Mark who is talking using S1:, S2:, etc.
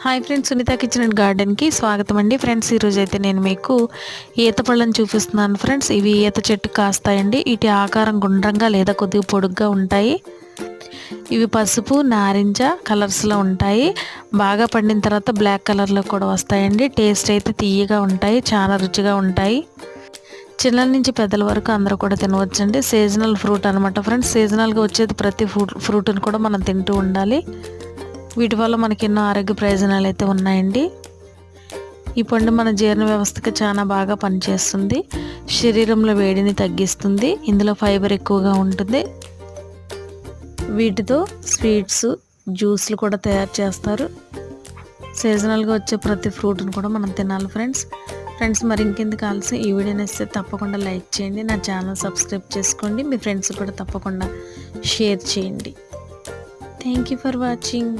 S1: Hi friends, Sunitha kitchen and గార్డెన్కి స్వాగతం అండి. ఫ్రెండ్స్, ఈరోజు అయితే నేను మీకు ఈత పళ్ళని చూపిస్తున్నాను. ఫ్రెండ్స్, ఇవి ఈత చెట్టు కాస్తాయండి. వీటి ఆకారం గుండ్రంగా లేదా కొద్దిగా పొడుగ్గా ఉంటాయి. ఇవి పసుపు నారింజ కలర్స్లో ఉంటాయి. బాగా పండిన తర్వాత బ్లాక్ కలర్లో కూడా వస్తాయండి. టేస్ట్ అయితే తీయగా ఉంటాయి, చాలా రుచిగా ఉంటాయి. చిన్నల నుంచి పెద్దల వరకు అందరూ కూడా తినవచ్చండి. సీజనల్ ఫ్రూట్ అనమాట ఫ్రెండ్స్. సీజనల్గా వచ్చేది ప్రతి ఫ్రూట్ని కూడా మనం తింటూ ఉండాలి. వీటి వల్ల మనకి ఎన్నో ఆరోగ్య ప్రయోజనాలు అయితే ఉన్నాయండి. ఈ పండు మన జీర్ణ వ్యవస్థకి చాలా బాగా పనిచేస్తుంది. శరీరంలో వేడిని తగ్గిస్తుంది. ఇందులో ఫైబర్ ఎక్కువగా ఉంటుంది. వీటితో స్వీట్స్ జ్యూస్లు కూడా తయారు చేస్తారు. సీజనల్గా వచ్చే ప్రతి ఫ్రూట్ని కూడా మనం తినాలి ఫ్రెండ్స్. మరి ఇంకెందుకు ఆలస్యం, ఈ వీడియోని ఇస్తే తప్పకుండా లైక్ చేయండి. నా ఛానల్ సబ్స్క్రైబ్ చేసుకోండి. మీ ఫ్రెండ్స్ కూడా తప్పకుండా షేర్ చేయండి. Thank you for watching.